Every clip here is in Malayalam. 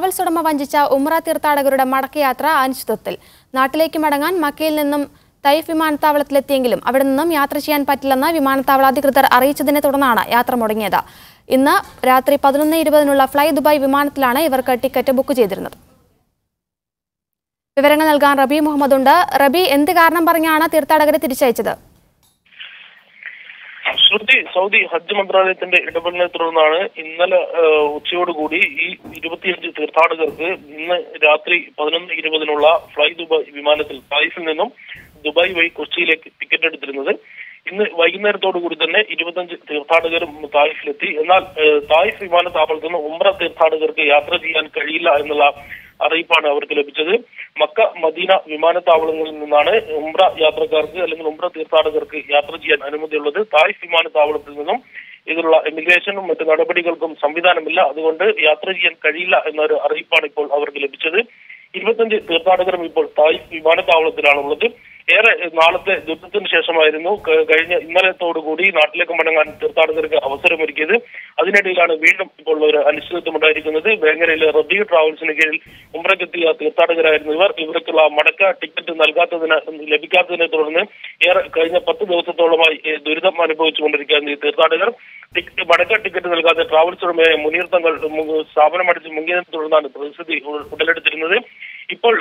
ട്രാവൽസ് ഉടമ വഞ്ചിച്ച ഉംറ തീർത്ഥാടകരുടെ മടക്കയാത്ര അനിശ്ചിതത്വത്തിൽ. നാട്ടിലേക്ക് മടങ്ങാൻ മക്കയിൽ നിന്നും തൈഫ് വിമാനത്താവളത്തിലെത്തിയെങ്കിലും അവിടെ നിന്നും യാത്ര ചെയ്യാൻ പറ്റില്ലെന്ന് വിമാനത്താവള അധികൃതർ അറിയിച്ചതിനെ തുടർന്നാണ് യാത്ര മുടങ്ങിയത്. ഇന്ന് രാത്രി 11:20-നുള്ള ഫ്ലൈ ദുബായ് വിമാനത്തിലാണ് ഇവർക്ക് ടിക്കറ്റ് ബുക്ക് ചെയ്തിരുന്നത്. വിവരങ്ങൾ നൽകാൻ റബി മുഹമ്മദ് ഉണ്ട്. റബി, എന്ത് കാരണം പറഞ്ഞാണ് തീർത്ഥാടകരെ തിരിച്ചയച്ചത്? സൗദി ഹജ്ജ് മന്ത്രാലയത്തിന്റെ ഇടപെടലിനെ തുടർന്നാണ് ഇന്നലെ ഉച്ചയോടുകൂടി ഈ 25 തീർത്ഥാടകർക്ക് ഇന്ന് രാത്രി 11:20-നുള്ള ഫ്ലൈ ദുബായ് വിമാനത്തിൽ തായിഫിൽ നിന്നും ദുബായ് വഴി കൊച്ചിയിലേക്ക് ടിക്കറ്റ് എടുത്തിരുന്നത്. ഇന്ന് വൈകുന്നേരത്തോടു കൂടി തന്നെ 25 തീർത്ഥാടകരും തായിഫിലെത്തി. എന്നാൽ തായിഫ് വിമാനത്താവളത്തിൽ നിന്ന് ഉംറ തീർത്ഥാടകർക്ക് യാത്ര ചെയ്യാൻ കഴിയില്ല എന്നുള്ള അറിയിപ്പാണ് അവർക്ക് ലഭിച്ചത്. മക്ക മദീന വിമാനത്താവളങ്ങളിൽ നിന്നാണ് ഉംറ യാത്രക്കാർക്ക് അല്ലെങ്കിൽ ഉംറ തീർത്ഥാടകർക്ക് യാത്ര ചെയ്യാൻ അനുമതിയുള്ളത്. തായിഫ് വിമാനത്താവളത്തിൽ നിന്നും ഇതിലുള്ള ഇമിഗ്രേഷനും മറ്റു നടപടികൾക്കും സംവിധാനമില്ല. അതുകൊണ്ട് യാത്ര ചെയ്യാൻ കഴിയില്ല എന്നൊരു അറിയിപ്പാണ് ഇപ്പോൾ അവർക്ക് ലഭിച്ചത്. 25 തീർത്ഥാടകരും ഇപ്പോൾ തായിഫ് വിമാനത്താവളത്തിലാണുള്ളത്. ഏറെ നാളത്തെ ദുരിതത്തിന് ശേഷമായിരുന്നു കഴിഞ്ഞ ഇന്നലത്തോടുകൂടി നാട്ടിലേക്ക് മടങ്ങാൻ തീർത്ഥാടകർക്ക് അവസരമൊരുക്കിയത്. അതിനിടയിലാണ് വീണ്ടും ഇപ്പോൾ ഒരു അനിശ്ചിതത്വം ഉണ്ടായിരിക്കുന്നത്. വേങ്ങരയിലെ റബി ട്രാവൽസിന് കീഴിൽ ഉംറയ്ക്കെത്തിയ തീർത്ഥാടകരായിരുന്നു ഇവർക്കുള്ള മടക്ക ടിക്കറ്റ് ലഭിക്കാത്തതിനെ തുടർന്ന് കഴിഞ്ഞ 10 ദിവസത്തോളമായി ദുരിതം അനുഭവിച്ചുകൊണ്ടിരിക്കുകയാണ് ഈ തീർത്ഥാടകർ. മടക്ക ടിക്കറ്റ് നൽകാതെ ട്രാവൽസ് ഉടമയായ മുനീർ തങ്ങൾ സ്ഥാപനമടിച്ച് മുങ്ങിയതിനെ തുടർന്നാണ് പ്രതിസന്ധി ഉടലെടുത്തിരുന്നത്. ഇപ്പോൾ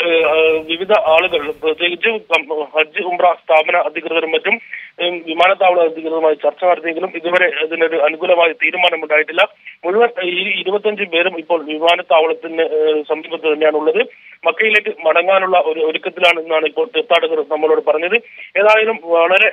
വിവിധ ആളുകൾ, പ്രത്യേകിച്ച് ഹജ്ജ് ഉംറ സ്ഥാപന അധികൃതരും മറ്റും വിമാനത്താവള അധികൃതരുമായി ചർച്ച നടത്തിയെങ്കിലും ഇതുവരെ അതിനൊരു അനുകൂലമായ തീരുമാനമുണ്ടായിട്ടില്ല. മുഴുവൻ ഈ 25 പേരും ഇപ്പോൾ വിമാനത്താവളത്തിന് സമീപത്ത് തന്നെയാണുള്ളത്. മക്കയിലേക്ക് മടങ്ങാനുള്ള ഒരു ഒരുക്കത്തിലാണ് എന്നാണ് ഇപ്പോൾ തീർത്ഥാടകർ നമ്മളോട് പറഞ്ഞത്. ഏതായാലും വളരെ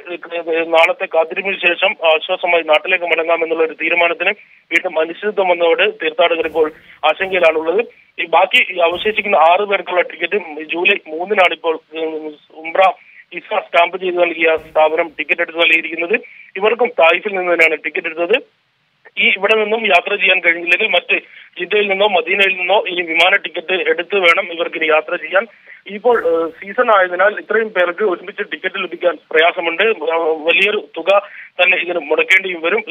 നാളത്തെ കാത്തിരിപ്പിന് ശേഷം ആശ്വാസമായി നാട്ടിലേക്ക് മടങ്ങാമെന്നുള്ള ഒരു തീരുമാനത്തിന് വീണ്ടും അനിശ്ചിതത്വം വന്നതോടെ തീർത്ഥാടകർ ഇപ്പോൾ ആശങ്കയിലാണുള്ളത്. ഈ ബാക്കി അവശേഷിക്കുന്ന 6 പേർക്കുള്ള ടിക്കറ്റ് ജൂലൈ 3-നാണ് ഇപ്പോൾ ഉംറ വിസ സ്റ്റാമ്പ് ചെയ്ത് നൽകിയ സ്ഥാപനം ടിക്കറ്റ് എടുത്ത് നൽകിയിരിക്കുന്നത്. ഇവർക്കും തായിഫിൽ നിന്ന് തന്നെയാണ് ടിക്കറ്റ് എടുത്തത്. ഇവിടെ നിന്നും യാത്ര ചെയ്യാൻ കഴിഞ്ഞില്ലെങ്കിൽ മറ്റ് ജിദ്ദയിൽ നിന്നോ മദീനയിൽ നിന്നോ ഈ വിമാന ടിക്കറ്റ് എടുത്ത് വേണം ഇവർക്ക് ഇനി യാത്ര ചെയ്യാൻ. ഇപ്പോൾ സീസൺ ആയതിനാൽ ഇത്രയും പേർക്ക് ഒരുമിച്ച് ടിക്കറ്റ് ലഭിക്കാൻ പ്രയാസമുണ്ട്. വലിയൊരു തുക തന്നെ ഇതിന് മുടക്കേണ്ടിയും വരും.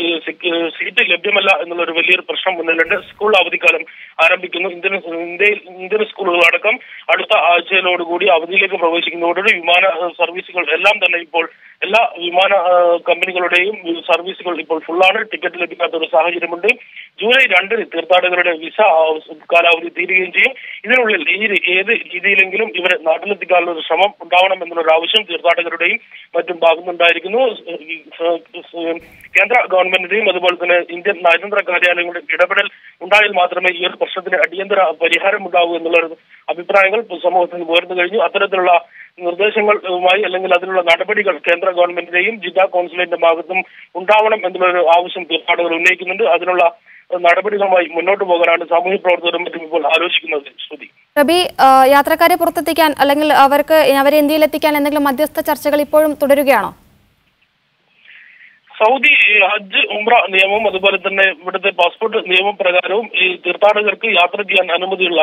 സീറ്റ് ലഭ്യമല്ല എന്നുള്ളൊരു വലിയൊരു പ്രശ്നം മുന്നിലുണ്ട്. സ്കൂൾ അവധിക്കാലം ആരംഭിക്കുന്നു. ഇന്ത്യൻ സ്കൂളുകളടക്കം അടുത്ത ആഴ്ചയിലോടുകൂടി അവധിയിലേക്ക് പ്രവേശിക്കുന്നതോടുകൂടി വിമാന സർവീസുകൾ എല്ലാം തന്നെ ഇപ്പോൾ എല്ലാ വിമാന കമ്പനികളുടെയും സർവീസുകൾ ഇപ്പോൾ ഫുള്ളാണ്. ടിക്കറ്റ് ലഭിക്കാത്ത ഒരു സാഹചര്യമുണ്ട്. ജൂലൈ 2-ന് തീർത്ഥാടകരുടെ വിസ കാലാവധി തീരുകയും ചെയ്യും. ഇതിനുള്ളിൽ ഏത് രീതിയിലെങ്കിലും ഇവരെ നാട്ടിലെത്തിക്കാനുള്ള ഒരു ശ്രമം ഉണ്ടാവണം എന്നുള്ളൊരു ആവശ്യം തീർത്ഥാടകരുടെയും മറ്റും ഭാഗത്തുനിന്നുണ്ടായിരിക്കുന്നു. കേന്ദ്ര ഗവൺമെന്റിന്റെയും അതുപോലെ തന്നെ ഇന്ത്യൻ നയതന്ത്ര കാര്യാലയങ്ങളുടെ ഇടപെടൽ ഉണ്ടായാൽ മാത്രമേ ഈ ഒരു പ്രശ്നത്തിന് അടിയന്തര പരിഹാരം ഉണ്ടാവൂ എന്നുള്ള അഭിപ്രായങ്ങൾ സമൂഹത്തിന് ഉയർന്നു കഴിഞ്ഞു. അത്തരത്തിലുള്ള നിർദ്ദേശങ്ങളുമായി അല്ലെങ്കിൽ അതിനുള്ള നടപടികൾ കേന്ദ്ര ഗവൺമെന്റിന്റെയും ജിദ്ദ കോൺസുലേറ്റിന്റെ ഭാഗത്തും ഉണ്ടാവണം എന്നുള്ളൊരു ആവശ്യം തീർത്ഥാടകർ ഉന്നയിക്കുന്നുണ്ട്. അതിനുള്ള നടപടികളുമായി മുന്നോട്ട് പോകാനാണ് സാമൂഹ്യ പ്രവർത്തകരും മറ്റും ഇപ്പോൾ ആലോചിക്കുന്നത്. ശ്രുതി, റബി, യാത്രക്കാരെ പുറത്തെത്തിക്കാൻ അല്ലെങ്കിൽ അവരെ ഇന്ത്യയിലെത്തിക്കാൻ എന്തെങ്കിലും മധ്യസ്ഥ ചർച്ചകൾ ഇപ്പോഴും തുടരുകയാണോ? സൗദി ഹജ്ജ് ഉംറ നിയമം അതുപോലെ തന്നെ ഇവിടുത്തെ പാസ്പോർട്ട് നിയമപ്രകാരവും ഈ തീർത്ഥാടകർക്ക് യാത്ര ചെയ്യാൻ അനുമതിയുള്ള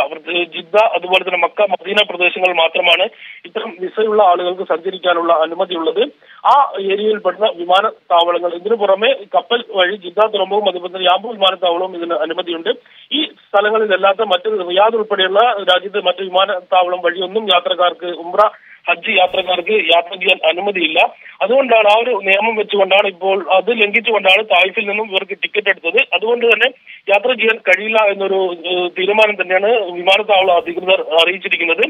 ജിദ്ദ അതുപോലെ തന്നെ മക്ക മദീന പ്രദേശങ്ങൾ മാത്രമാണ് ഇത്തരം വിസയുള്ള ആളുകൾക്ക് സഞ്ചരിക്കാനുള്ള അനുമതിയുള്ളത്. ആ ഏരിയയിൽപ്പെടുന്ന വിമാനത്താവളങ്ങൾ, ഇതിനു പുറമെ കപ്പൽ വഴി ജിദ്ദ തുറമുഖവും അതുപോലെ തന്നെ യാമ്പു വിമാനത്താവളവും ഇതിന് അനുമതിയുണ്ട്. ഈ സ്ഥലങ്ങളിലല്ലാത്ത മറ്റ് റിയാദ് ഉൾപ്പെടെയുള്ള രാജ്യത്തെ മറ്റ് വിമാനത്താവളം വഴിയൊന്നും യാത്രക്കാർക്ക് ഉംറ ഹജ്ജ് യാത്രക്കാർക്ക് യാത്ര ചെയ്യാൻ അനുമതിയില്ല. അതുകൊണ്ടാണ് ആ ഒരു നിയമം വെച്ചുകൊണ്ടാണ് ഇപ്പോൾ അത് ലംഘിച്ചുകൊണ്ടാണ് തായിഫിൽ നിന്നും ഇവർക്ക് ടിക്കറ്റ് എടുത്തത്. അതുകൊണ്ട് തന്നെ യാത്ര ചെയ്യാൻ കഴിയില്ല എന്നൊരു തീരുമാനം തന്നെയാണ് വിമാനത്താവള അധികൃതർ അറിയിച്ചിരിക്കുന്നത്.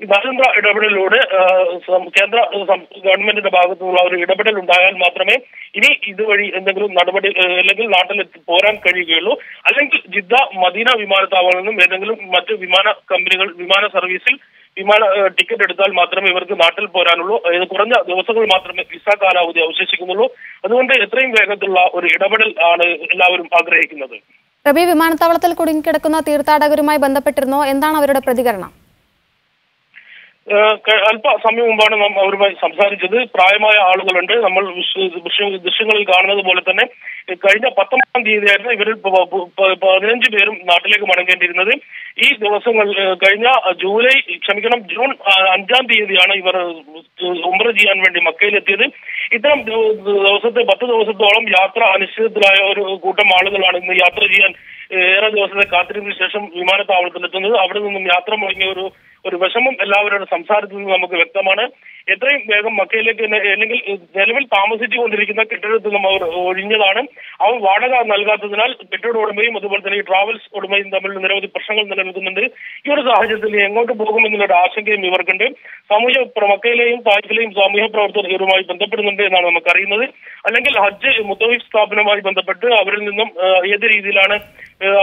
ഈ നയതന്ത്ര ഇടപെടലിലൂടെ കേന്ദ്ര ഗവൺമെന്റിന്റെ ഭാഗത്തു നിന്നുള്ള ഒരു ഇടപെടൽ ഉണ്ടായാൽ മാത്രമേ ഇനി ഇതുവഴി എന്തെങ്കിലും നടപടി അല്ലെങ്കിൽ നാട്ടിൽ പോരാൻ കഴിയുകയുള്ളൂ. അല്ലെങ്കിൽ ജിദ്ദ മദീന വിമാനത്താവളങ്ങളിൽ നിന്നും ഏതെങ്കിലും മറ്റ് വിമാന കമ്പനികൾ വിമാന സർവീസിൽ ടിക്കറ്റ് എടുത്താൽ മാത്രമേ ഇവർക്ക് നാട്ടിൽ പോരാനുള്ളൂ. കുറഞ്ഞ ദിവസങ്ങൾ മാത്രമേ വിസ കാലാവധി അവശേഷിക്കുന്നുള്ളൂ. അതുകൊണ്ട് എത്രയും വേഗത്തിലുള്ള ഒരു ഇടപെടൽ ആണ് എല്ലാവരും ആഗ്രഹിക്കുന്നത്. റബി, വിമാനത്താവളത്തിൽ കുടുങ്ങിക്കിടക്കുന്ന തീർത്ഥാടകരുമായി ബന്ധപ്പെട്ടിരുന്നോ? എന്താണ് അവരുടെ പ്രതികരണം? അല്പസമയം മുമ്പാണ് നാം അവരുമായി സംസാരിച്ചത്. പ്രായമായ ആളുകളുണ്ട്. നമ്മൾ ദൃശ്യങ്ങളിൽ കാണുന്നത് പോലെ തന്നെ കഴിഞ്ഞ 19-ാം തീയതിയായിരുന്നു ഇവരിൽ 15 പേരും നാട്ടിലേക്ക് മടങ്ങേണ്ടിയിരുന്നത്. ഈ ദിവസങ്ങൾ കഴിഞ്ഞ ജൂൺ 5-ാം തീയതിയാണ് ഇവർ ഉംറ ചെയ്യാൻ വേണ്ടി മക്കയിലെത്തിയത്. ഇത്തരം ദിവസത്തെ 10 ദിവസത്തോളം യാത്ര അനിശ്ചിതത്തിലായ ഒരു കൂട്ടം ആളുകളാണ് ഇന്ന് യാത്ര ചെയ്യാൻ ഏറെ ദിവസത്തെ കാത്തിരിപ്പിന് ശേഷം വിമാനത്താവളത്തിലെത്തുന്നത്. അവിടെ നിന്നും യാത്ര മുടങ്ങിയ ഒരു വിഷമം എല്ലാവരുടെ സംസാരത്തിൽ നിന്ന് നമുക്ക് വ്യക്തമാണ്. എത്രയും വേഗം മക്കയിലേക്ക് അല്ലെങ്കിൽ നിലവിൽ താമസിച്ചുകൊണ്ടിരിക്കുന്ന കെട്ടിടത്തിൽ നിന്നും അവർ ഒഴിഞ്ഞതാണ്. അവർ വാടക നൽകാത്തതിനാൽ കെട്ടിട ഉടമയും അതുപോലെ തന്നെ ഈ ട്രാവൽസ് ഉടമയും തമ്മിൽ നിരവധി പ്രശ്നങ്ങൾ നിലനിൽക്കുന്നുണ്ട്. ഈ ഒരു സാഹചര്യത്തിൽ എങ്ങോട്ട് പോകുമെന്നുള്ള ആശങ്കയും ഇവർക്കുണ്ട്. മക്കയിലെയും തായിഫിലെയും സാമൂഹ്യ പ്രവർത്തകർ ഇവരുമായി ബന്ധപ്പെടുന്നുണ്ട് എന്നാണ് നമുക്കറിയുന്നത്. അല്ലെങ്കിൽ ഹജ്ജ് മുത്തവീഫ് സ്ഥാപനവുമായി ബന്ധപ്പെട്ട് അവരിൽ നിന്നും ഏത് രീതിയിലാണ്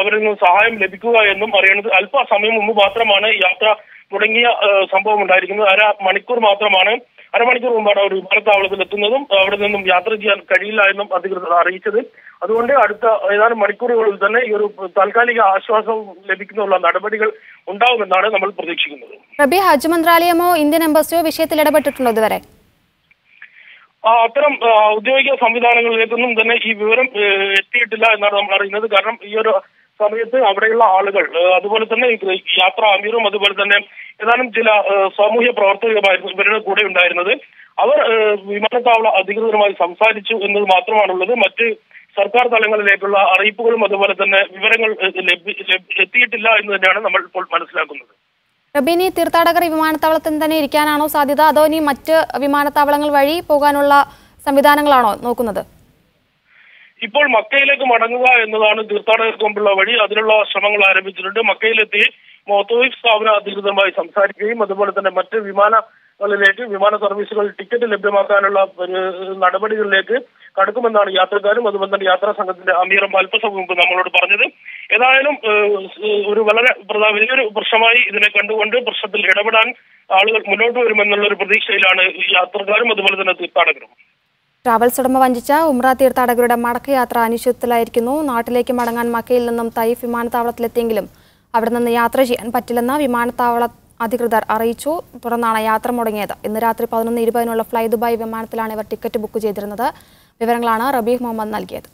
അവരിൽ നിന്നും സഹായം ലഭിക്കുക എന്നും അറിയുന്നത്. അല്പസമയം മുമ്പ് മാത്രമാണ് യാത്ര മുടങ്ങിയ സംഭവം ഉണ്ടായിരിക്കുന്നത്. അരമണിക്കൂർ മുമ്പാണ് അവർ വിമാനത്താവളത്തിൽ എത്തുന്നതും അവിടെ നിന്നും യാത്ര ചെയ്യാൻ കഴിയില്ല എന്നും അധികൃതർ അറിയിച്ചത്. അതുകൊണ്ട് അടുത്ത ഏതാനും മണിക്കൂറുകളിൽ തന്നെ ഈ ഒരു താൽക്കാലിക ആശ്വാസം ലഭിക്കുന്നുള്ള നടപടികൾ ഉണ്ടാവുമെന്നാണ് നമ്മൾ പ്രതീക്ഷിക്കുന്നത്. ഹജ്ജ് മന്ത്രാലയമോ ഇന്ത്യൻ എംബസിയോ വിഷയത്തിൽ ഇടപെട്ടിട്ടുണ്ടോ ഇതുവരെ? അത്തരം ഔദ്യോഗിക സംവിധാനങ്ങളിലേക്കൊന്നും തന്നെ ഈ വിവരം എത്തിയിട്ടില്ല എന്നാണ് നമ്മൾ അറിയുന്നത്. കാരണം ഈ ഒരു സമയത്ത് അവിടെയുള്ള ആളുകൾ അതുപോലെ തന്നെ യാത്രാ അമീറും അതുപോലെ തന്നെ ഏതാനും ചില സാമൂഹ്യ പ്രവർത്തകരുമായിരുന്നു ഇവരുടെ കൂടെ ഉണ്ടായിരുന്നത്. അവർ വിമാനത്താവള അധികൃതരുമായി സംസാരിച്ചു എന്നത് മാത്രമാണുള്ളത്. മറ്റ് സർക്കാർ തലങ്ങളിലേക്കുള്ള അറിയിപ്പുകളും അതുപോലെ തന്നെ വിവരങ്ങൾ എത്തിയിട്ടില്ല എന്ന് തന്നെയാണ് നമ്മൾ ഇപ്പോൾ മനസ്സിലാക്കുന്നത്. റബീനി, തീർത്ഥാടകർ വിമാനത്താവളത്തിൽ തന്നെ ഇരിക്കാനാണോ സാധ്യത, അതോ ഇനി മറ്റ് വിമാനത്താവളങ്ങൾ വഴി പോകാനുള്ള സംവിധാനങ്ങളാണോ നോക്കുന്നത്? ഇപ്പോൾ മക്കയിലേക്ക് മടങ്ങുക എന്നതാണ് തീർത്ഥാടകർക്ക് മുമ്പുള്ള വഴി. അതിനുള്ള ശ്രമങ്ങൾ ആരംഭിച്ചിട്ടുണ്ട്. മക്കയിലെത്തി മുത്തവീഫ് സ്ഥാപന അധികൃതരുമായി സംസാരിക്കുകയും അതുപോലെ തന്നെ മറ്റ് വിമാന സർവീസുകൾ ടിക്കറ്റ് ലഭ്യമാക്കാനുള്ള നടപടികളിലേക്ക് കടക്കുമെന്നാണ് യാത്രക്കാരും അതുപോലെ തന്നെ യാത്രാ സംഘത്തിന്റെ അമീറും അല്പസമയം മുമ്പ് നമ്മളോട് പറഞ്ഞത്. ഏതായാലും ഒരു വലിയൊരു പ്രശ്നമായി ഇതിനെ കണ്ടുകൊണ്ട് പ്രശ്നത്തിൽ ഇടപെടാൻ ആളുകൾ മുന്നോട്ട് വരുമെന്നുള്ള ഒരു പ്രതീക്ഷയിലാണ് യാത്രക്കാരും അതുപോലെ തന്നെ തീർത്ഥാടകരും. ട്രാവൽസ് ഉടമ വഞ്ചിച്ച ഉംറ തീർത്ഥാടകരുടെ മടക്കയാത്ര അനിശ്ചിതത്തിലായിരിക്കുന്നു. നാട്ടിലേക്ക് മടങ്ങാൻ മക്കയിൽ നിന്നും തൈഫ് വിമാനത്താവളത്തിലെത്തിയെങ്കിലും അവിടെ നിന്ന് യാത്ര ചെയ്യാൻ പറ്റില്ലെന്ന് വിമാനത്താവള അധികൃതർ അറിയിച്ചു. തുടർന്നാണ് യാത്ര മുടങ്ങിയത്. ഇന്ന് രാത്രി 11:20 ഫ്ലൈ ദുബായ് വിമാനത്തിലാണ് ഇവർ ടിക്കറ്റ് ബുക്ക് ചെയ്തിരുന്നത്. വിവരങ്ങളാണ് റബീഹ് മുഹമ്മദ് നൽകിയത്.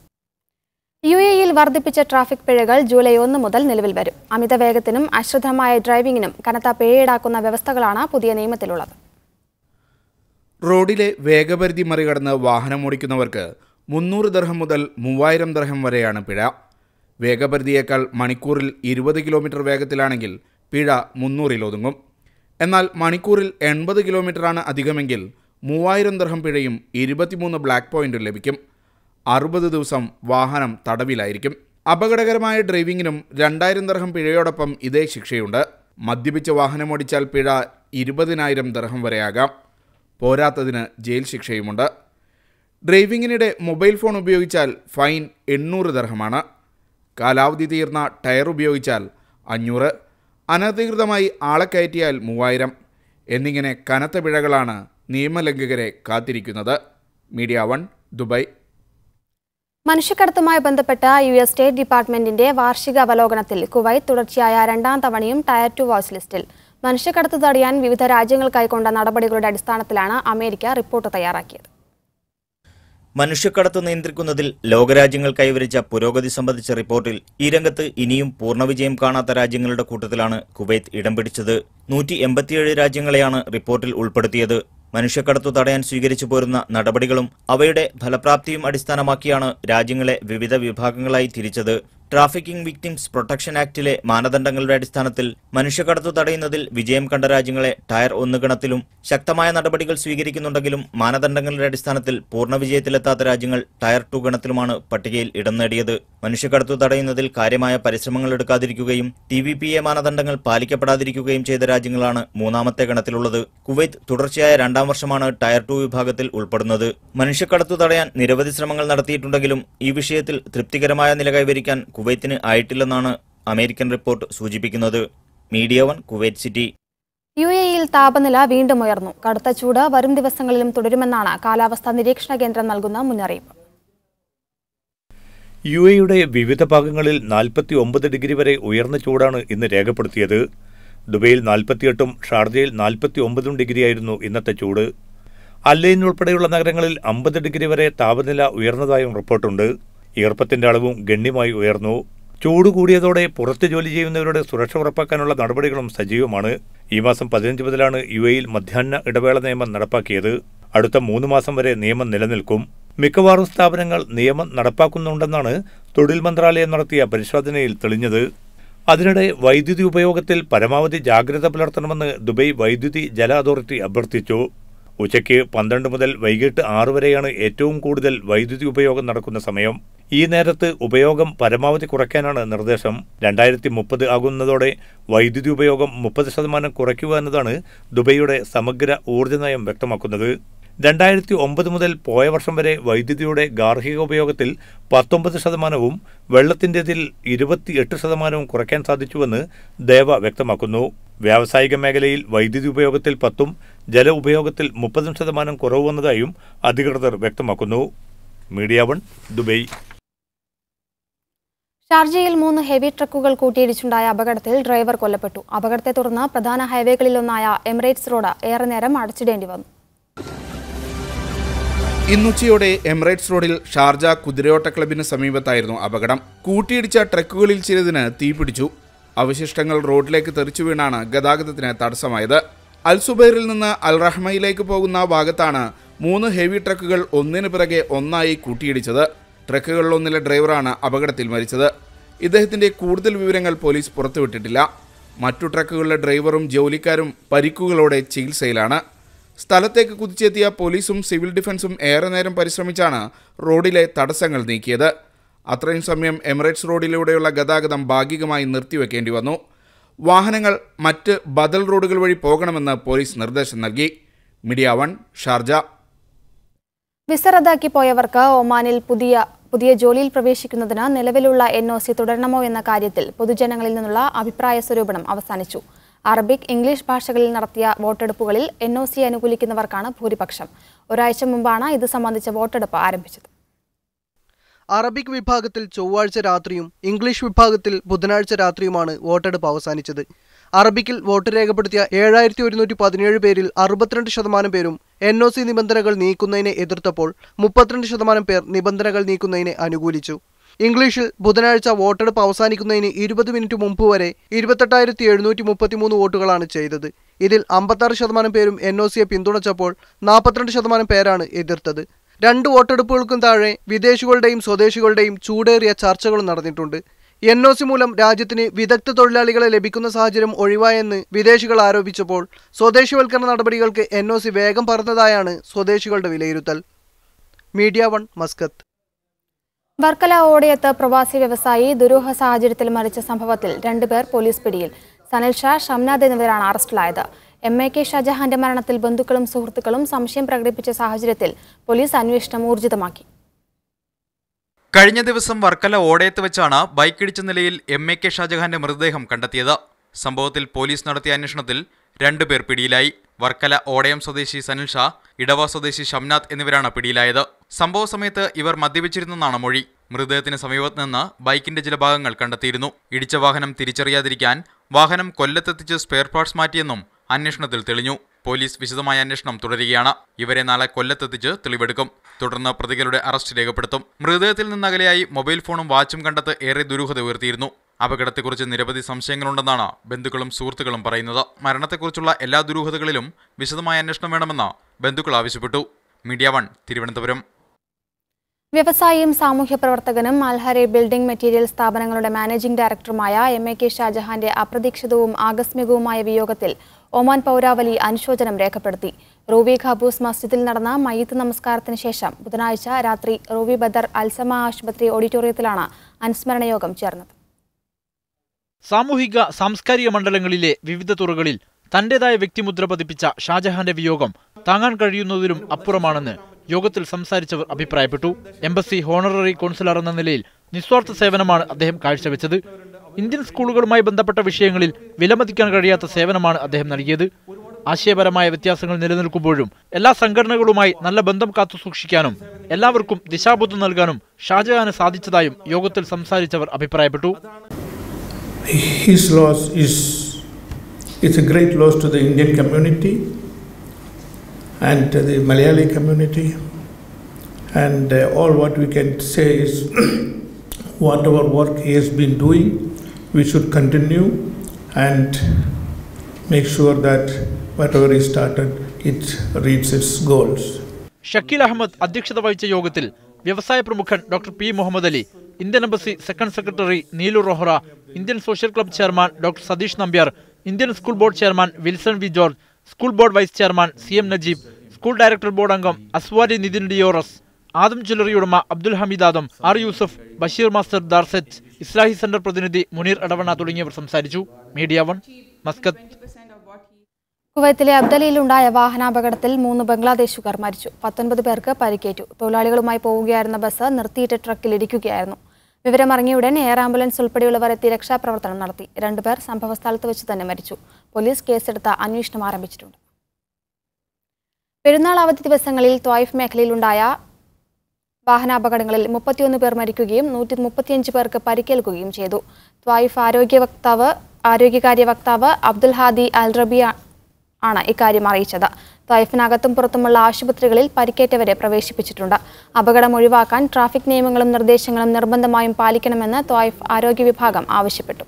UAE-യിൽ വർദ്ധിപ്പിച്ച ട്രാഫിക് പിഴകൾ ജൂലൈ 1 മുതൽ നിലവിൽ വരും. അമിത വേഗത്തിനും അശ്രദ്ധമായ ഡ്രൈവിംഗിനും കനത്ത പിഴ ഈടാക്കുന്ന വ്യവസ്ഥകളാണ് പുതിയ നിയമത്തിലുള്ളത്. റോഡിലെ വേഗപരിധി മറികടന്ന് വാഹനമോടിക്കുന്നവർക്ക് 300 ദിർഹം മുതൽ 3000 ദിർഹം വരെയാണ് പിഴ. വേഗപരിധിയേക്കാൾ മണിക്കൂറിൽ 20 കിലോമീറ്റർ വേഗത്തിലാണെങ്കിൽ പിഴ 300-ൽ ഒതുങ്ങും. എന്നാൽ മണിക്കൂറിൽ 80 കിലോമീറ്ററാണ് അധികമെങ്കിൽ 3000 ദിർഹം പിഴയും 23 ബ്ലാക്ക് പോയിന്റും ലഭിക്കും. 60 ദിവസം വാഹനം തടവിലായിരിക്കും. അപകടകരമായ ഡ്രൈവിംഗിനും 2000 ദിർഹം പിഴയോടൊപ്പം ഇതേ ശിക്ഷയുണ്ട്. മദ്യപിച്ച വാഹനമോടിച്ചാൽ പിഴ 20,000 ദിർഹം വരെയാകാം. പോരാത്തതിന് ജയിൽ ശിക്ഷയുമുണ്ട്. ഡ്രൈവിംഗിനിടെ മൊബൈൽ ഫോൺ ഉപയോഗിച്ചാൽ ഫൈൻ 800 ദിർഹമാണ്. കാലാവധി തീർന്ന ടയർ ഉപയോഗിച്ചാൽ 500, അനധികൃതമായി ആളെ കയറ്റിയാൽ 3000 എന്നിങ്ങനെ കനത്ത പിഴകളാണ് നിയമലംഘകരെ കാത്തിരിക്കുന്നത്. Media 1 Dubai. മനുഷ്യക്കടത്തുമായി ബന്ധപ്പെട്ട US സ്റ്റേറ്റ് ഡിപ്പാർട്ട്മെന്റിന്റെ വാർഷിക അവലോകനത്തിൽ കുവൈത്ത് തുടർച്ചയായ 2ാം തവണയും ടയർ 2 വാച്ച് ലിസ്റ്റിൽ. മനുഷ്യക്കടത്ത് തടയാൻ വിവിധ രാജ്യങ്ങൾ കൈക്കൊണ്ട നടപടികളുടെ അടിസ്ഥാനത്തിലാണ് അമേരിക്ക റിപ്പോർട്ട് തയ്യാറാക്കിയത്. മനുഷ്യക്കടത്ത് നിയന്ത്രിക്കുന്നതിൽ ലോകരാജ്യങ്ങൾ കൈവരിച്ച പുരോഗതി സംബന്ധിച്ച റിപ്പോർട്ടിൽ ഈ രംഗത്ത് ഇനിയും പൂർണ്ണവിജയം കാണാത്ത രാജ്യങ്ങളുടെ കൂട്ടത്തിലാണ് കുവൈത്ത് ഇടം പിടിച്ചത്. 187 രാജ്യങ്ങളെയാണ് റിപ്പോർട്ടിൽ ഉൾപ്പെടുത്തിയത്. മനുഷ്യക്കടത്തു തടയാൻ സ്വീകരിച്ചു പോരുന്ന നടപടികളും അവയുടെ ഫലപ്രാപ്തിയും അടിസ്ഥാനമാക്കിയാണ് രാജ്യങ്ങളെ വിവിധ വിഭാഗങ്ങളായി തിരിച്ചത്. ട്രാഫിക്കിംഗ് വിക്ടിംസ് പ്രൊട്ടക്ഷൻ ആക്ടിലെ മാനദണ്ഡങ്ങളുടെ അടിസ്ഥാനത്തിൽ മനുഷ്യക്കടത്തു തടയുന്നതിൽ വിജയം കണ്ട രാജ്യങ്ങളെ ടയർ 1 ഗണത്തിലും ശക്തമായ നടപടികൾ സ്വീകരിക്കുന്നുണ്ടെങ്കിലും മാനദണ്ഡങ്ങളുടെ അടിസ്ഥാനത്തിൽ പൂർണ്ണ വിജയത്തിലെത്താത്ത രാജ്യങ്ങൾ ടയർ 2 ഗണത്തിലുമാണ് പട്ടികയിൽ ഇടം നേടിയത്. മനുഷ്യക്കടത്തു തടയുന്നതിൽ കാര്യമായ പരിശ്രമങ്ങൾ എടുക്കാതിരിക്കുകയും TVPA മാനദണ്ഡങ്ങൾ പാലിക്കപ്പെടാതിരിക്കുകയും ചെയ്ത രാജ്യങ്ങളാണ് 3ാമത്തെ ഗണത്തിലുള്ളത്. കുവൈത്ത് തുടർച്ചയായ 2ാം വർഷമാണ് ടയർ 2 വിഭാഗത്തിൽ ഉൾപ്പെടുന്നത്. മനുഷ്യക്കടത്തു തടയാൻ നിരവധി ശ്രമങ്ങൾ നടത്തിയിട്ടുണ്ടെങ്കിലും ഈ വിഷയത്തിൽ തൃപ്തികരമായ നില കൈവരിക്കാൻ കുവൈത്തിന് ആയിട്ടില്ലെന്നാണ് അമേരിക്കൻ റിപ്പോർട്ട് സൂചിപ്പിക്കുന്നത്. Media 1 Kuwait City. UAE-യിൽ താപനില വീണ്ടും ഉയർന്നു. കടുത്ത ചൂട് വരും ദിവസങ്ങളിലും തുടരുമെന്നാണ് കാലാവസ്ഥാ നിരീക്ഷണ കേന്ദ്രം നൽകുന്ന മുന്നറിയിപ്പ്. UAE-യുടെ വിവിധ ഭാഗങ്ങളിൽ 49 ഡിഗ്രി വരെ ഉയർന്ന ചൂടാണ് ഇന്ന് രേഖപ്പെടുത്തിയത്. ദുബൈയിൽ 48ഉം ഷാർജയിൽ 49 ഡിഗ്രിയായിരുന്നു ഇന്നത്തെ ചൂട്. അല്ലൈൻ ഉൾപ്പെടെയുള്ള നഗരങ്ങളിൽ 50 ഡിഗ്രി വരെ താപനില ഉയർന്നതായും റിപ്പോർട്ടുണ്ട്. ഈർപ്പത്തിന്റെ അളവും ഗണ്യമായി ഉയർന്നു. ചൂട് കൂടിയതോടെ പുറത്ത് ജോലി ചെയ്യുന്നവരുടെ സുരക്ഷ ഉറപ്പാക്കാനുള്ള നടപടികളും സജീവമാണ്. ഈ മാസം 15 മുതലാണ് UAE-യിൽ മധ്യാഹ്ന ഇടവേള നിയമം നടപ്പാക്കിയത്. അടുത്ത 3 മാസം വരെ നിയമം നിലനിൽക്കും. മിക്കവാറും സ്ഥാപനങ്ങൾ നിയമം നടപ്പാക്കുന്നുണ്ടെന്നാണ് തൊഴിൽ മന്ത്രാലയം നടത്തിയ പരിശോധനയിൽ തെളിഞ്ഞത്. അതിനിടെ വൈദ്യുതി ഉപയോഗത്തിൽ പരമാവധി ജാഗ്രത പുലർത്തണമെന്ന് ദുബൈ വൈദ്യുതി ജല അതോറിറ്റി അഭ്യർത്ഥിച്ചു. ഉച്ചയ്ക്ക് 12 മുതൽ വൈകിട്ട് 6 വരെയാണ് ഏറ്റവും കൂടുതൽ വൈദ്യുതി ഉപയോഗം നടക്കുന്ന സമയം. ഈ നേരത്ത് ഉപയോഗം പരമാവധി കുറയ്ക്കാനാണ് നിർദ്ദേശം. 2030 ആകുന്നതോടെ വൈദ്യുതി ഉപയോഗം 30% കുറയ്ക്കുക എന്നതാണ് ദുബൈയുടെ സമഗ്ര ഊർജ്ജ നയം വ്യക്തമാക്കുന്നത്. 2009 മുതൽ പോയ വർഷം വരെ വൈദ്യുതിയുടെ ഗാർഹിക ഉപയോഗത്തിൽ 19%, വെള്ളത്തിൻ്റെതിൽ 28% കുറയ്ക്കാൻ സാധിച്ചുവെന്ന് ദേവ വ്യക്തമാക്കുന്നു. വ്യാവസായിക മേഖലയിൽ വൈദ്യുതി ഉപയോഗത്തിൽ 10%, ജല ഉപയോഗത്തിൽ 30% കുറവ് വന്നതായും അധികൃതർ വ്യക്തമാക്കുന്നു. Media 1 Dubai. ഷാർജയിൽ 3 ഹെവി ട്രക്കുകൾ കൂട്ടിയിടിച്ചുണ്ടായ അപകടത്തിൽ ഡ്രൈവർ കൊല്ലപ്പെട്ടു. അപകടത്തെ തുടർന്ന് പ്രധാന ഹൈവേകളിലൊന്നായ എമിറേറ്റ്സ് റോഡ് ഏറെ നേരം അടച്ചിടേണ്ടി വന്നു. ഇന്നുച്ചയോടെ എമിറേറ്റ്സ് റോഡിൽ ഷാർജ കുതിരയോട്ട ക്ലബിന് സമീപത്തായിരുന്നു അപകടം. കൂട്ടിയിടിച്ച ട്രക്കുകളിൽ ചിലതിന് തീപിടിച്ചു. അവശിഷ്ടങ്ങൾ റോഡിലേക്ക് തെറിച്ചു വീണാണ് ഗതാഗതത്തിന് തടസ്സമായത്. അൽസുബൈറിൽ നിന്ന് അൽ റഹ്മയിലേക്ക് പോകുന്ന ഭാഗത്താണ് 3 ഹെവി ട്രക്കുകൾ ഒന്നിനു പിറകെ ഒന്നായി കൂട്ടിയിടിച്ചത്. ട്രക്കുകളിലൊന്നിലെ ഡ്രൈവറാണ് അപകടത്തിൽ മരിച്ചത്. ഇദ്ദേഹത്തിന്റെ കൂടുതൽ വിവരങ്ങൾ പോലീസ് പുറത്തുവിട്ടിട്ടില്ല. മറ്റു ട്രക്കുകളിലെ ഡ്രൈവറും ജോലിക്കാരും പരിക്കുകളോടെ ചികിത്സയിലാണ്. സ്ഥലത്തേക്ക് കുതിച്ചെത്തിയ പോലീസും സിവിൽ ഡിഫൻസും ഏറെ നേരം പരിശ്രമിച്ചാണ് റോഡിലെ തടസ്സങ്ങൾ നീക്കിയത്. അത്രയും സമയം എമിറേറ്റ്സ് റോഡിലൂടെയുള്ള ഗതാഗതം ഭാഗികമായി നിർത്തിവെക്കേണ്ടി വന്നു. വാഹനങ്ങൾ മറ്റ് ബദൽ റോഡുകൾ വഴി പോകണമെന്ന് പോലീസ് നിർദ്ദേശം നൽകി. Media 1 Sharjah. വിസ റദ്ദാക്കി പോയവർക്ക് ഒമാനിൽ പുതിയ ജോലിയിൽ പ്രവേശിക്കുന്നതിന് നിലവിലുള്ള NOC തുടരണമോ എന്ന കാര്യത്തിൽ പൊതുജനങ്ങളിൽ നിന്നുള്ള അഭിപ്രായ സ്വരൂപണം അവസാനിച്ചു. അറബിക്, ഇംഗ്ലീഷ് ഭാഷകളിൽ നടത്തിയ വോട്ടെടുപ്പുകളിൽ NOC അനുകൂലിക്കുന്നവർക്കാണ് ഭൂരിപക്ഷം. ഒരാഴ്ച മുമ്പാണ് ഇത് സംബന്ധിച്ച വോട്ടെടുപ്പ് ആരംഭിച്ചത്. അറബിക് വിഭാഗത്തിൽ ചൊവ്വാഴ്ച രാത്രിയും ഇംഗ്ലീഷ് വിഭാഗത്തിൽ ബുധനാഴ്ച രാത്രിയുമാണ് വോട്ടെടുപ്പ് അവസാനിച്ചത്. അറബിക്കിൽ വോട്ട് രേഖപ്പെടുത്തിയ 7117 പേരിൽ 62% പേരും NOC നിബന്ധനകൾ നീക്കുന്നതിനെ എതിർത്തപ്പോൾ 32% പേർ നിബന്ധനകൾ നീക്കുന്നതിനെ അനുകൂലിച്ചു. ഇംഗ്ലീഷിൽ ബുധനാഴ്ച വോട്ടെടുപ്പ് അവസാനിക്കുന്നതിന് 20 മിനിറ്റ് മുമ്പ് വരെ 28,733 വോട്ടുകളാണ് ചെയ്തത്. ഇതിൽ 56% പേരും NOCയെ പിന്തുണച്ചപ്പോൾ 42% പേരാണ് എതിർത്തത്. 2 വോട്ടെടുപ്പുകൾക്കും താഴെ വിദേശികളുടെയും സ്വദേശികളുടെയും ചൂടേറിയ ചർച്ചകളും നടന്നിട്ടുണ്ട്. NOC മൂലം രാജ്യത്തിന് വിദഗ്ധ തൊഴിലാളികളെ ലഭിക്കുന്ന സാഹചര്യം ഒഴിവായെന്ന് വിദേശികൾ ആരോപിച്ചപ്പോൾ സ്വദേശിവൽക്കരണ നടപടികൾക്ക് NOC വേഗം പറഞ്ഞതായാണ് സ്വദേശികളുടെ വിലയിരുത്തൽ. Media 1 Muscat. വർക്കല ഓടയത്ത് പ്രവാസി വ്യവസായി ദുരൂഹ സാഹചര്യത്തിൽ മരിച്ച സംഭവത്തിൽ 2 പേർ പോലീസ് പിടിയിൽ. സനൽ ഷാ, ഷംനാദ് എന്നിവരാണ് അറസ്റ്റിലായത്. MAK ഷാജഹാന്റെ മരണത്തിൽ ബന്ധുക്കളും സുഹൃത്തുക്കളും സംശയം പ്രകടിപ്പിച്ച സാഹചര്യത്തിൽ പോലീസ് അന്വേഷണം ഊർജിതമാക്കി. കഴിഞ്ഞ ദിവസം വർക്കല ഓടയത്ത് വെച്ചാണ് ബൈക്കിടിച്ച നിലയിൽ MAK ഷാജഹാന്റെ മൃതദേഹം കണ്ടെത്തിയത്. സംഭവത്തിൽ പോലീസ് നടത്തിയ അന്വേഷണത്തിൽ 2 പേർ പിടിയിലായി. വർക്കല ഓടയം സ്വദേശി സനിൽ ഷാ, ഇടവ സ്വദേശി ഷംനാഥ് എന്നിവരാണ് പിടിയിലായത്. സംഭവ സമയത്ത് ഇവർ മദ്യപിച്ചിരുന്നെന്നാണ് മൊഴി. മൃതദേഹത്തിന് സമീപത്ത് നിന്ന് ബൈക്കിന്റെ ചില ഭാഗങ്ങൾ കണ്ടെത്തിയിരുന്നു. ഇടിച്ച വാഹനം തിരിച്ചറിയാതിരിക്കാൻ വാഹനം കൊല്ലത്തെത്തിച്ച് സ്പെയർ പാർട്സ് മാറ്റിയെന്നും അന്വേഷണത്തിൽ തെളിഞ്ഞു. പോലീസ് വിശദമായ അന്വേഷണം തുടരുകയാണ്. ഇവരെ നാളെ കൊല്ലത്തെത്തിച്ച് തെളിവെടുക്കും. തുടർന്ന് പ്രതികളുടെ അറസ്റ്റ് രേഖപ്പെടുത്തും. മൃതദേഹത്തിൽ നിന്നകലെയായി മൊബൈൽ ഫോണും വാച്ചും കണ്ടെത്ത് ഏറെ ദുരൂഹത ഉയർത്തിയിരുന്നു. അപകടത്തെക്കുറിച്ച് നിരവധി സംശയങ്ങളുണ്ടെന്നാണ് ബന്ധുക്കളും സുഹൃത്തുക്കളും പറയുന്നത്. മരണത്തെക്കുറിച്ചുള്ള എല്ലാ ദുരൂഹതകളിലും വിശദമായ അന്വേഷണം വേണമെന്ന് ബന്ധുക്കൾ ആവശ്യപ്പെട്ടു. മീഡിയ 1 തിരുവനന്തപുരം. വ്യവസായിയും സാമൂഹ്യ പ്രവർത്തകനും അൽഹരെ ബിൽഡിംഗ് മെറ്റീരിയൽ സ്ഥാപനങ്ങളുടെ മാനേജിംഗ് ഡയറക്ടറുമായ MAK ഷാജഹാന്റെ അപ്രതീക്ഷിതവും ആകസ്മികവുമായ വിയോഗത്തിൽ ഒമാൻ പൗരാവലി അനുശോചനം രേഖപ്പെടുത്തി. റൂവി ഖാബൂസ് മസ്ജിദിൽ നടന്ന മയ്യിത്ത് നമസ്കാരത്തിന് ശേഷം ബുധനാഴ്ച രാത്രി റൂവി ബദർ അൽസമ ആശുപത്രി ഓഡിറ്റോറിയത്തിലാണ് അനുസ്മരണ യോഗം ചേർന്നത്. സാമൂഹിക സാംസ്കാരിക മണ്ഡലങ്ങളിലെ വിവിധ തുറകളിൽ തന്റേതായ വ്യക്തിമുദ്ര പതിപ്പിച്ച ഷാജഹാന്റെ വിയോഗം താങ്ങാൻ കഴിയുന്നതിലും അപ്പുറമാണെന്ന് യോഗത്തിൽ സംസാരിച്ചവർ അഭിപ്രായപ്പെട്ടു. എംബസി ഹോണററി കോൺസുലർ എന്ന നിലയിൽ നിസ്വാർത്ഥ സേവനമാണ് അദ്ദേഹം കാഴ്ചവെച്ചത്. ഇന്ത്യൻ സ്കൂളുകളുമായി ബന്ധപ്പെട്ട വിഷയങ്ങളിൽ വിലമതിക്കാൻ കഴിയാത്ത സേവനമാണ് അദ്ദേഹം നൽകിയത്. ആശയപരമായ വ്യത്യാസങ്ങൾ നിലനിൽക്കുമ്പോഴും എല്ലാ സംഘടനകളുമായി നല്ല ബന്ധം കാത്തുസൂക്ഷിക്കാനും എല്ലാവർക്കും ദിശാബോധം നൽകാനും ഷാജഹാന് സാധിച്ചതായും യോഗത്തിൽ സംസാരിച്ചവർ അഭിപ്രായപ്പെട്ടു. His loss is a great loss to the Indian community and to the Malayali community, and all what we can say is whatever work he has been doing, we should continue and make sure that whatever he started, it reaches its goals. Shakeel Ahmed അധ്യക്ഷത വഹിച്ച യോഗത്തിൽ വ്യവസായ പ്രമുഖൻ doctor P Muhammad Ali, Indian embassy second secretary Neelu Rohra, Indian social club chairman doctor Satheesh Nambiar, Indian school board chairman Wilson V George, school board vice chairman CM Najeeb, school director board അംഗം അസ്വാരി നിതിൻ ഡിയോറസ്, ആദം ജ്വല്ലറി ഉടമ അബ്ദുൽ ഹമീദ് ആദം, ആർ യൂസഫ്, ബഷീർ മാസ്റ്റർ ദാർസെറ്റ്, ഇസ്ലാഹി സെന്റർ പ്രതിനിധി മുനീർ എടവണ്ണ തുടങ്ങിയവർ സംസാരിച്ചു. Media 1 Muscat. കുവൈത്തിലെ അബ്ദലിയിലുണ്ടായ വാഹനാപകടത്തിൽ 3 ബംഗ്ലാദേശുകാർ മരിച്ചു. 19 പേർക്ക് പരിക്കേറ്റു. തൊഴിലാളികളുമായി പോവുകയായിരുന്ന ബസ് നിർത്തിയിട്ട് ട്രക്കിൽ ഇടിക്കുകയായിരുന്നു. വിവരമറിഞ്ഞയുടൻ എയർ ആംബുലൻസ് ഉൾപ്പെടെയുള്ളവർ എത്തി രക്ഷാപ്രവർത്തനം നടത്തി. 2 പേർ സംഭവസ്ഥലത്ത് വെച്ച് തന്നെ മരിച്ചു. പോലീസ് കേസെടുത്ത് അന്വേഷണം ആരംഭിച്ചിട്ടുണ്ട്. പെരുന്നാൾ അവധി ദിവസങ്ങളിൽ ത്വായിഫ് മേഖലയിലുണ്ടായ വാഹനാപകടങ്ങളിൽ 31 പേർ മരിക്കുകയും 135 പേർക്ക് പരിക്കേൽക്കുകയും ചെയ്തു. ത്വായിഫ് ആരോഗ്യകാര്യ വക്താവ് അബ്ദുൽ ഹാദി അൽ റബി ആണ് ഇക്കാര്യം അറിയിച്ചത്. ത്വായിഫിനകത്തും പുറത്തുമുള്ള ആശുപത്രികളിൽ പരിക്കേറ്റവരെ പ്രവേശിപ്പിച്ചിട്ടുണ്ട്. അപകടം ഒഴിവാക്കാൻ ട്രാഫിക് നിയമങ്ങളും നിർദ്ദേശങ്ങളും നിർബന്ധമായും പാലിക്കണമെന്ന് ത്വായിഫ് ആരോഗ്യ വിഭാഗം ആവശ്യപ്പെട്ടു.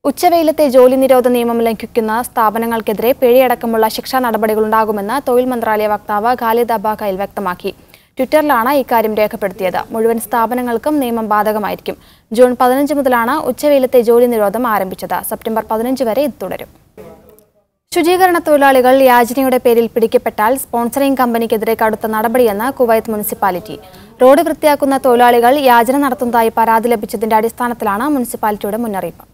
ഉച്ചവെയിലത്തെ ജോലി നിരോധന നിയമം ലംഘിക്കുന്ന സ്ഥാപനങ്ങൾക്കെതിരെ പിഴയടക്കമുള്ള ശിക്ഷാ നടപടികളുണ്ടാകുമെന്ന് തൊഴിൽ മന്ത്രാലയ വക്താവ് ഖാലിദ് അബാഖൈൽ വ്യക്തമാക്കി. ട്വിറ്ററിലാണ് ഇക്കാര്യം രേഖപ്പെടുത്തിയത്. മുഴുവൻ സ്ഥാപനങ്ങൾക്കും നിയമം ബാധകമായിരിക്കും. ജൂൺ 15 മുതലാണ് ഉച്ചവെയിലത്തെ ജോലി നിരോധനം ആരംഭിച്ചത്. സെപ്റ്റംബർ 15 വരെ ഇത് തുടരും. ശുചീകരണ തൊഴിലാളികൾ യാചനയുടെ പേരിൽ പിടിക്കപ്പെട്ടാൽ സ്പോൺസറിംഗ് കമ്പനിക്കെതിരെ കടുത്ത നടപടിയെന്ന് കുവൈത്ത് മുനിസിപ്പാലിറ്റി. റോഡ് വൃത്തിയാക്കുന്ന തൊഴിലാളികൾ യാചന നടത്തുന്നതായി പരാതി ലഭിച്ചതിന്റെ അടിസ്ഥാനത്തിലാണ് മുനിസിപ്പാലിറ്റിയുടെ മുന്നറിയിപ്പ്.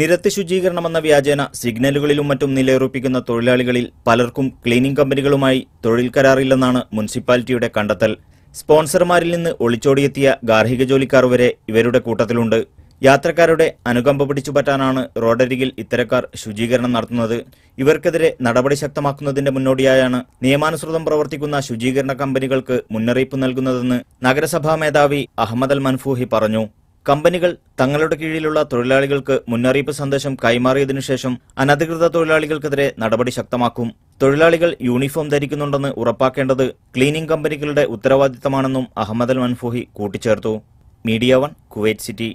നിരത്ത് ശുചീകരണമെന്ന വ്യാജേന സിഗ്നലുകളിലും മറ്റും നിലയുറപ്പിക്കുന്ന തൊഴിലാളികളിൽ പലർക്കും ക്ലീനിംഗ് കമ്പനികളുമായി തൊഴിൽ കരാറില്ലെന്നാണ് മുനിസിപ്പാലിറ്റിയുടെ കണ്ടെത്തൽ. സ്പോൺസർമാരിൽ നിന്ന് ഒളിച്ചോടിയെത്തിയ ഗാർഹിക ജോലിക്കാർ വരെ ഇവരുടെ കൂട്ടത്തിലുണ്ട്. യാത്രക്കാരുടെ അനുകമ്പ പിടിച്ചുപറ്റാനാണ് റോഡരികിൽ ഇത്തരക്കാർ ശുചീകരണം നടത്തുന്നത്. ഇവർക്കെതിരെ നടപടി ശക്തമാക്കുന്നതിന്റെ മുന്നോടിയായാണ് നിയമാനുസൃതം പ്രവർത്തിക്കുന്ന ശുചീകരണ കമ്പനികൾക്ക് മുന്നറിയിപ്പ് നൽകുന്നതെന്ന് നഗരസഭാ മേധാവി അഹമ്മദ് അൽ മൻഫൂഹി പറഞ്ഞു. കമ്പനികൾ തങ്ങളുടെ കീഴിലുള്ള തൊഴിലാളികൾക്ക് മുന്നറിയിപ്പ് സന്ദേശം കൈമാറിയതിനു ശേഷം അനധികൃത തൊഴിലാളികൾക്കെതിരെ നടപടി ശക്തമാക്കും. തൊഴിലാളികൾ യൂണിഫോം ധരിക്കുന്നുണ്ടെന്ന് ഉറപ്പാക്കേണ്ടത് ക്ലീനിംഗ് കമ്പനികളുടെ ഉത്തരവാദിത്തമാണെന്നും അഹമ്മദ് അൽ മൻഫൂഹി കൂട്ടിച്ചേർത്തു. Media 1 Kuwait city.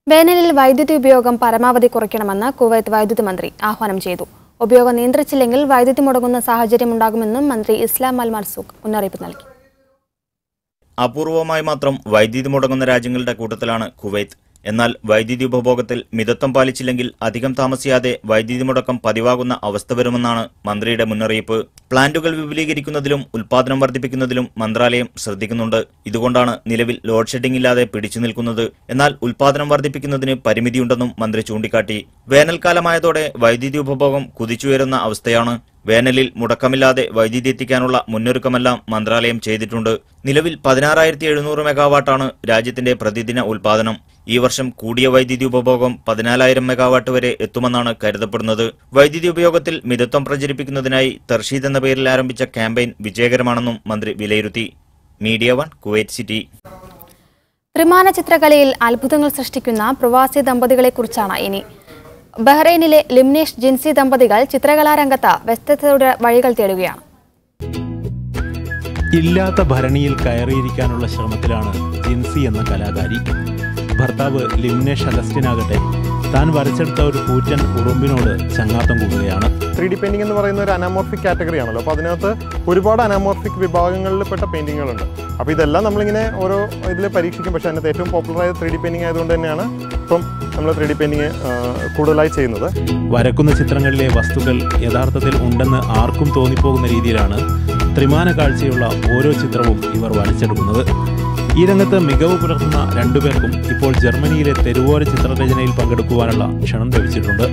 വേനലിൽ വൈദ്യുതി ഉപയോഗം പരമാവധി കുറയ്ക്കണമെന്ന് കുവൈത്ത് വൈദ്യുതി മന്ത്രി ആഹ്വാനം ചെയ്തു. ഉപയോഗം നിയന്ത്രിച്ചില്ലെങ്കിൽ വൈദ്യുതി മുടങ്ങുന്ന സാഹചര്യമുണ്ടാകുമെന്നും മന്ത്രി ഇസ്ലാം അൽ മർസൂഖ് മുന്നറിയിപ്പ് നൽകി. അപൂർവമായി മാത്രം വൈദ്യുതി മുടങ്ങുന്ന രാജ്യങ്ങളുടെ കൂട്ടത്തിലാണ് കുവൈത്ത്. എന്നാൽ വൈദ്യുതി ഉപഭോഗത്തിൽ മിതത്വം പാലിച്ചില്ലെങ്കിൽ അധികം താമസിയാതെ വൈദ്യുതി മുടക്കം പതിവാകുന്ന അവസ്ഥ വരുമെന്നാണ് മന്ത്രിയുടെ മുന്നറിയിപ്പ്. പ്ലാന്റുകൾ വിപുലീകരിക്കുന്നതിലും ഉൽപാദനം വർദ്ധിപ്പിക്കുന്നതിലും മന്ത്രാലയം ശ്രദ്ധിക്കുന്നുണ്ട്. ഇതുകൊണ്ടാണ് നിലവിൽ ലോഡ് ഷെഡിംഗ് ഇല്ലാതെ പിടിച്ചു നിൽക്കുന്നത്. എന്നാൽ ഉൽപാദനം വർദ്ധിപ്പിക്കുന്നതിന് പരിമിതിയുണ്ടെന്നും മന്ത്രി ചൂണ്ടിക്കാട്ടി. വേനൽക്കാലമായതോടെ വൈദ്യുതി ഉപഭോഗം കുതിച്ചുയരുന്ന അവസ്ഥയാണ്. വേനലിൽ മുടക്കമില്ലാതെ വൈദ്യുതി എത്തിക്കാനുള്ള മുന്നൊരുക്കമെല്ലാം മന്ത്രാലയം ചെയ്തിട്ടുണ്ട്. നിലവിൽ 16,700 മെഗാവാട്ടാണ് രാജ്യത്തിന്റെ പ്രതിദിന ഉൽപാദനം. ഈ വർഷം കൂടിയ വൈദ്യുതി ഉപഭോഗം 14,000 മെഗാവാട്ട് വരെ എത്തുമെന്നാണ് കരുതപ്പെടുന്നത്. വൈദ്യുതി ഉപയോഗത്തിൽ മിതത്വം പ്രചരിപ്പിക്കുന്നതിനായി തർഷീദ് എന്ന പേരിൽ ആരംഭിച്ച ക്യാമ്പയിൻ വിജയകരമാണെന്നും മന്ത്രി വിലയിരുത്തി. Media 1 Kuwait city. ത്രിമാന ചിത്രകലയിൽ അത്ഭുതങ്ങൾ സൃഷ്ടിക്കുന്ന പ്രവാസി ദമ്പതികളെക്കുറിച്ചാണ് ഇനി. ബഹ്റൈനിലെ ലിംനേഷ് ജിൻസി ദമ്പതികൾ ചിത്രകലാരംഗത്ത് വ്യത്യസ്തയുടെ വഴികൾ തേടുകയാണ്. ഇല്ലാത്ത ഭരണിയിൽ കയറിയിരിക്കാനുള്ള ശ്രമത്തിലാണ് ജിൻസി എന്ന കലാകാരി. ഭർത്താവ് ലിംനേഷ് അഗസ്റ്റിനാകട്ടെ താൻ വരച്ചെടുത്ത ഒരു കൂറ്റൻ ഉറുമ്പിനോട് ചങ്ങാത്തം കൂടുകയാണ്. 3D പെയിന്റിംഗ് എന്ന് പറയുന്ന ഒരു അനാമോർഫിക് കാറ്റഗറി ആണല്ലോ. അപ്പോൾ അതിനകത്ത് ഒരുപാട് അനാമോർഫിക് വിഭാഗങ്ങളിൽപ്പെട്ട പെയിന്റിങ്ങുകളുണ്ട്. അപ്പോൾ ഇതെല്ലാം നമ്മളിങ്ങനെ ഓരോ ഇതിൽ പരീക്ഷിക്കും. പക്ഷേ അതിനകത്ത് ഏറ്റവും പോപ്പുലറായ 3D പെയിന്റിംഗ് ആയതുകൊണ്ട് തന്നെയാണ് ഇപ്പം നമ്മൾ 3D പെയിന്റിംഗ് കൂടുതലായി ചെയ്യുന്നത്. വരക്കുന്ന ചിത്രങ്ങളിലെ വസ്തുക്കൾ യഥാർത്ഥത്തിൽ ഉണ്ടെന്ന് ആർക്കും തോന്നിപ്പോകുന്ന രീതിയിലാണ് ത്രിമാന കാഴ്ചയുള്ള ഓരോ ചിത്രവും ഇവർ വരച്ചെടുക്കുന്നത്. ഈ രംഗത്ത് മികവ് പുലർത്തുന്ന രണ്ടുപേർക്കും ഇപ്പോൾ ജർമ്മനിയിലെ തെരുവോര ചിത്രരചനയിൽ പങ്കെടുക്കുവാനുള്ള ക്ഷണം ലഭിച്ചിട്ടുണ്ട്.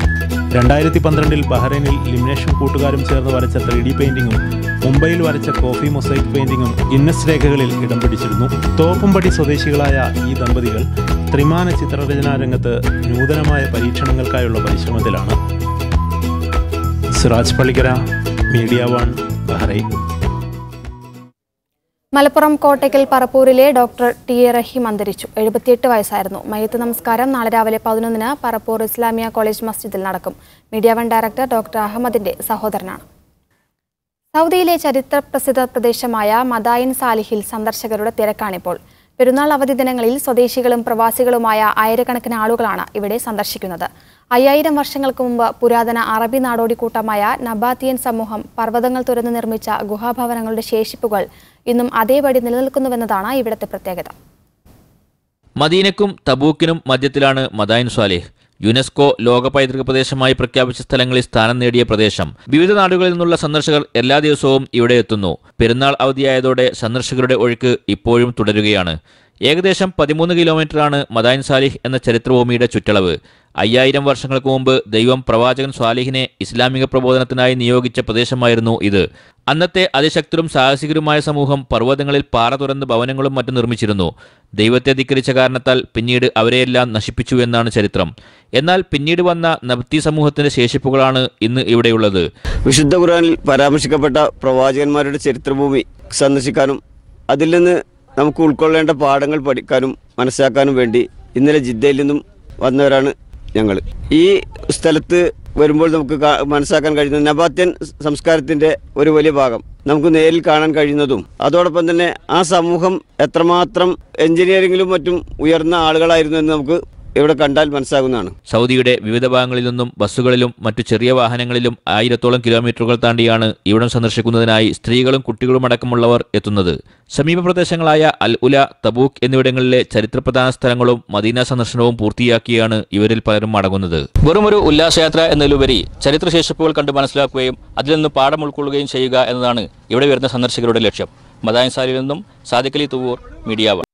2012 ബഹ്റൈനിൽ ലിംനേഷും കൂട്ടുകാരും ചേർന്ന് വരച്ച 3D പെയിന്റിങ്ങും മുംബൈയിൽ വരച്ച കോഫി മൊസൈക്ക് പെയിന്റിങ്ങും ഗിന്നസ് രേഖകളിൽ ഇടം പിടിച്ചിരുന്നു. തോപ്പുംപടി സ്വദേശികളായ ഈ ദമ്പതികൾ ത്രിമാന ചിത്രരചനാ രംഗത്ത് നൂതനമായ പരീക്ഷണങ്ങൾക്കായുള്ള പരിശ്രമത്തിലാണ്. Siraj Pallikkara, media 1 Bahrain. മലപ്പുറം കോട്ടയ്ക്കൽ പറപ്പൂരിലെ ഡോക്ടർ ടി എ റഹീം അന്തരിച്ചു. 78 വയസ്സായിരുന്നു. മയ്യത്ത് നമസ്കാരം നാളെ രാവിലെ 11-ന് പറപ്പൂർ ഇസ്ലാമിയ കോളേജ് മസ്ജിദിൽ നടക്കും. മീഡിയ 1 ഡയറക്ടർ ഡോക്ടർ അഹമ്മദിന്റെ സഹോദരനാണ്. സൗദിയിലെ ചരിത്ര പ്രസിദ്ധ പ്രദേശമായ മദായിൻ സാലിഹിൽ സന്ദർശകരുടെ തിരക്കാണിപ്പോൾ. പെരുന്നാൾ അവധി ദിനങ്ങളിൽ സ്വദേശികളും പ്രവാസികളുമായ ആയിരക്കണക്കിന് ആളുകളാണ് ഇവിടെ സന്ദർശിക്കുന്നത്. 5000 വർഷങ്ങൾക്ക് മുമ്പ് പുരാതന അറബി നാടോടിക്കൂട്ടമായ നബാത്തിയൻ സമൂഹം പർവ്വതങ്ങൾ തുരന്ന് നിർമ്മിച്ച ഗുഹാഭവനങ്ങളുടെ ശേഷിപ്പുകൾ ഇന്നും അതേപടി നിലനിൽക്കുന്നുവെന്നതാണ് ഇവിടുത്തെ പ്രത്യേകത. മദീനക്കും തബൂക്കിനും മധ്യത്തിലാണ് മദായിൻ സ്വാലിഹ്. യുനെസ്കോ ലോക പൈതൃക പ്രദേശമായി പ്രഖ്യാപിച്ച സ്ഥലങ്ങളിൽ സ്ഥാനം നേടിയ പ്രദേശം. വിവിധ നാടുകളിൽ നിന്നുള്ള സന്ദർശകർ എല്ലാ ദിവസവും ഇവിടെ എത്തുന്നു. പെരുന്നാൾ അവധിയായതോടെ സന്ദർശകരുടെ ഒഴുക്ക് ഇപ്പോഴും തുടരുകയാണ്. ഏകദേശം 13 കിലോമീറ്ററാണ് മദായിൻ സാലിഹ് എന്ന ചരിത്രഭൂമിയുടെ ചുറ്റളവ്. 5000 വർഷങ്ങൾക്ക് മുമ്പ് ദൈവം പ്രവാചകൻ സ്വാലിഹിനെ ഇസ്ലാമിക പ്രബോധനത്തിനായി നിയോഗിച്ച പ്രദേശമായിരുന്നു ഇത്. അന്നത്തെ അതിശക്തരും സാഹസികരുമായ സമൂഹം പർവ്വതങ്ങളിൽ പാറ തുറന്ന് ഭവനങ്ങളും മറ്റും നിർമ്മിച്ചിരുന്നു. ദൈവത്തെ ധിക്കരിച്ച കാരണത്താൽ പിന്നീട് അവരെയെല്ലാം നശിപ്പിച്ചു എന്നാണ് ചരിത്രം. എന്നാൽ പിന്നീട് വന്ന നബ്തി സമൂഹത്തിന്റെ ശേഷിപ്പുകളാണ് ഇന്ന് ഇവിടെയുള്ളത്. വിശുദ്ധ ഖുർആനിൽ പരാമർശിക്കപ്പെട്ട പ്രവാചകന്മാരുടെ ചരിത്രഭൂമി സന്ദർശിക്കാനും അതിൽ നിന്ന് നമുക്ക് ഉൾക്കൊള്ളേണ്ട പാഠങ്ങൾ പഠിക്കാനും മനസ്സിലാക്കാനും വേണ്ടി ഇന്നലെ ജിദ്ദയിൽ നിന്നും വന്നവരാണ് ഞങ്ങൾ. ഈ സ്ഥലത്ത് വരുമ്പോൾ നമുക്ക് മനസ്സിലാക്കാൻ കഴിയുന്നത് നബാത്യൻ സംസ്കാരത്തിൻ്റെ ഒരു വലിയ ഭാഗം നമുക്ക് നേരിൽ കാണാൻ കഴിയുന്നതും അതോടൊപ്പം തന്നെ ആ സമൂഹം എത്രമാത്രം എഞ്ചിനീയറിംഗിലും മറ്റും ഉയർന്ന ആളുകളായിരുന്നു എന്ന് നമുക്ക് ഇവിടെ കണ്ടാൽ മനസ്സിലാകുന്നതാണ്. സൗദിയുടെ വിവിധ ഭാഗങ്ങളിൽ നിന്നും ബസ്സുകളിലും മറ്റു ചെറിയ വാഹനങ്ങളിലും 1000ഓളം കിലോമീറ്ററുകൾ താണ്ടിയാണ് ഇവിടം സന്ദർശിക്കുന്നതിനായി സ്ത്രീകളും കുട്ടികളും അടക്കമുള്ളവർ എത്തുന്നത്. സമീപ പ്രദേശങ്ങളായ അൽ ഉല, തബൂക്ക് എന്നിവിടങ്ങളിലെ ചരിത്രപ്രധാന സ്ഥലങ്ങളും മദീന സന്ദർശനവും പൂർത്തിയാക്കിയാണ് ഇവരിൽ പലരും മടങ്ങുന്നത്. വെറുമൊരു ഉല്ലാസയാത്ര എന്നതിലുപരി ചരിത്രശേഷിപ്പുകൾ കണ്ട് മനസ്സിലാക്കുകയും അതിൽ നിന്ന് പാഠം ഉൾക്കൊള്ളുകയും ചെയ്യുക എന്നതാണ് ഇവിടെ വരുന്ന സന്ദർശകരുടെ ലക്ഷ്യം. മദായിൻ സാലിയിൽ നിന്നും സാദിഖ് അലി തുവൂർ, മീഡിയ 1.